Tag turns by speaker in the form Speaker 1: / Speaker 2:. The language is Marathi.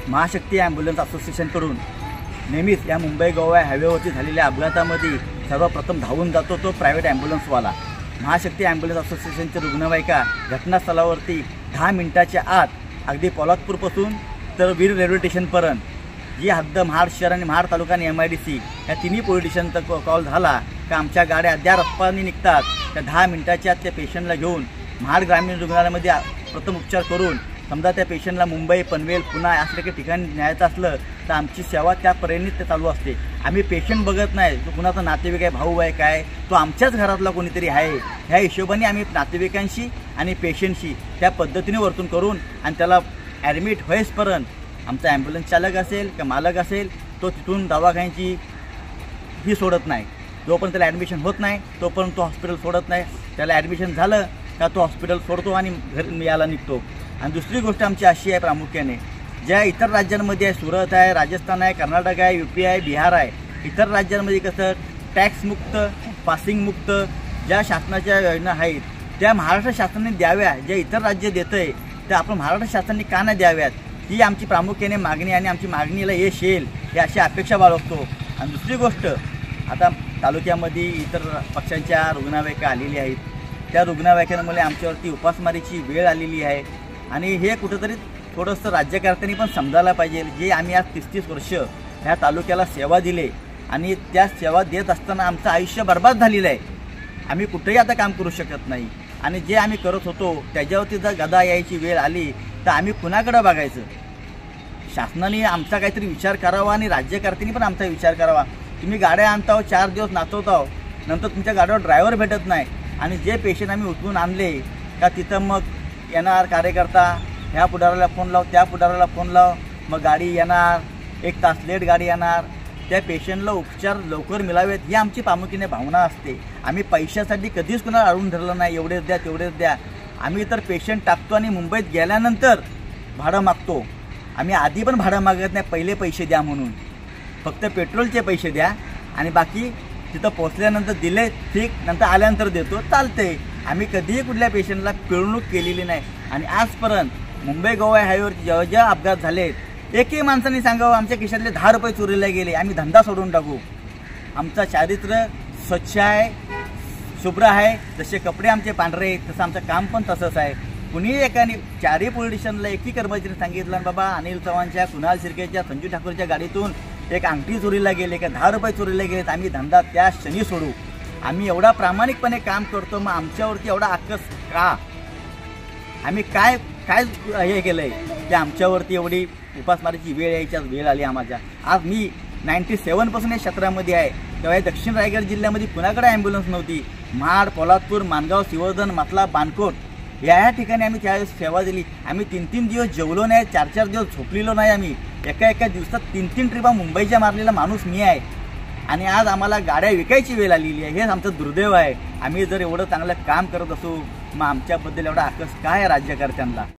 Speaker 1: महाशक्ती ॲम्ब्युलन्स असोसिएशनकडून नेहमीच या मुंबई गोवा हायवेवरती झालेल्या अपघातामध्ये सर्वप्रथम धावून जातो तो प्रायव्हेट ॲम्ब्युलन्सवाला। महाशक्ती ॲम्ब्युलन्स असोसिएशनच्या रुग्णवाहिका घटनास्थळावरती 10 मिनिटाच्या आत अगदी पोलादपूरपासून तर वीर रेल्वे स्टेशनपर्यंत जी हद्द महाड शहर आणि महाड तालुका आणि MIDC या तिन्ही पोलीस स्टेशनचा कॉल झाला का आमच्या गाड्या अद्या रस्त्याने निघतात। त्या 10 मिनिटाच्या त्या पेशंटला घेऊन महाड ग्रामीण रुग्णालयामध्ये प्रथम उपचार करून समजा त्या पेशंटला मुंबई पनवेल पुणे असल्या ठिकाणी न्यायचं असलं तर आमची सेवा त्यापर्यंत चालू असते। आम्ही पेशंट बघत नाही तो कुणाचा नातेवाईक आहे भाऊ आहे काय तो आमच्याच घरातला कोणीतरी आहे ह्या हिशोबाने आम्ही नातेवाईकांशी आणि पेशंटशी त्या पद्धतीने वर्तन करून आणि त्याला ॲडमिट होईसपर्यंत आमचा ॲम्ब्युलन्स चालक असेल का मालक असेल तो तिथून दवाखान्याची ही सोडत नाही। जोपर्यंत त्याला ॲडमिशन होत नाही तोपर्यंत तो हॉस्पिटल सोडत नाही। त्याला ॲडमिशन झालं का तो हॉस्पिटल सोडतो आणि घरी यायला निघतो। आणि दुसरी गोष्ट आमची अशी आहे प्रामुख्याने ज्या इतर राज्यांमध्ये आहे सुरत आहे राजस्थान आहे कर्नाटक आहे UP आहे बिहार आहे इतर राज्यांमध्ये कसं टॅक्समुक्त पासिंगमुक्त ज्या शासनाच्या योजना आहेत त्या महाराष्ट्र शासनाने द्याव्या। ज्या इतर राज्य देतं आहे त्या आपण महाराष्ट्र शासनाने का नाही द्याव्यात ही आमची प्रामुख्याने मागणी आणि आमची मागणीला यश येईल हे अशी अपेक्षा बाळगतो। आणि दुसरी गोष्ट आता तालुक्यामध्ये इतर पक्षांच्या रुग्णवाहिका आलेली आहेत त्या रुग्णवाहिकांमुळे आमच्यावरती उपासमारीची वेळ आलेली आहे आणि हे कुठंतरी थोडंसं राज्यकर्त्यांनी पण समजायला पाहिजे जे आम्ही आज 30-30 वर्ष ह्या तालुक्याला सेवा दिले आणि त्या सेवा देत असताना आमचं आयुष्य बर्बाद झालेलं आहे। आम्ही कुठेही आता काम करू शकत नाही आणि जे आम्ही करत होतो त्याच्यावरती जर गदा यायची वेळ आली तर आम्ही कुणाकडे बघायचं। शासनाने आमचा काहीतरी विचार करावा आणि राज्यकर्त्यांनी पण आमचा विचार करावा। तुम्ही गाड्या आणताव 4 दिवस नाचवताव नंतर तुमच्या गाडीवर ड्रायव्हर भेटत नाही आणि जे पेशंट आम्ही उचलून आणले का तिथं मग येणार कार्यकर्ता ह्या पुढाऱ्याला फोन लाव त्या पुढाऱ्याला फोन लाव मग गाडी येणार 1 तास लेट गाडी येणार। त्या पेशंटला उपचार लवकर मिळावेत ही आमची प्रामुख्याने भावना असते। आम्ही पैशासाठी कधीच कुणाला अडवून धरलं नाही एवढेच द्या तेवढेच द्या। आम्ही तर पेशंट टाकतो आणि मुंबईत गेल्यानंतर भाडं मागतो। आम्ही आधी पण भाडं मागत नाही पहिले पैसे द्या म्हणून फक्त पेट्रोलचे पैसे द्या आणि बाकी तिथं पोचल्यानंतर दिले ठीक नंतर आल्यानंतर देतो चालते। आम्ही कधीही कुठल्या पेशंटला पिळवणूक केलेली नाही आणि आजपर्यंत मुंबई गोवा हायवेवरती जेव्हा ज्या अपघात झालेत एकही माणसाने सांगावं आमच्या खिशातले 10 रुपये चोरीला गेले आम्ही धंदा सोडून टाकू। आमचं चारित्र्य स्वच्छ आहे शुभ्र आहे जसे कपडे आमचे पांढरे आहेत तसं आमचं काम पण तसंच आहे। कुणी एकाने 4ही पोलीस स्टेशनला एकही कर्मचारी सांगितलं बाबा अनिल चव्हाणच्या कुणाल शिर्केच्या संजू ठाकूरच्या गाडीतून एक अंगठी चोरीला गेले का 10 रुपये चोरीला गेलेत आम्ही धंदा त्या क्षणी सोडू। आम्ही एवढा प्रामाणिकपणे काम करतो मग आमच्यावरती एवढा आकस का आम्ही काय काय हे केलं आहे ते आमच्यावरती एवढी उपासमारीची वेळ यायच्या वेळ आली आम्हाला। आज मी 97 पासून या क्षेत्रामध्ये आहे तेव्हा दक्षिण रायगड जिल्ह्यामध्ये कुणाकडे ॲम्ब्युलन्स नव्हती। महाड पोलादपूर मानगाव सिवर्धन मतला बानकोट या ठिकाणी आम्ही त्यावेळेस सेवा दिली। आम्ही 3-3 दिवस जेवलो नाही 4-4 दिवस झोपलेलो नाही। आम्ही एका दिवसात 3-3 ट्रिपा मुंबईच्या मारलेला माणूस मी आहे आणि आज आम्हाला गाड्या विकायची वेळ आलेली आहे हेच आमचं दुर्दैव आहे। आम्ही जर एवढं चांगलं काम करत असू मग आमच्याबद्दल एवढा आकस काय राज्यकर्त्यांना।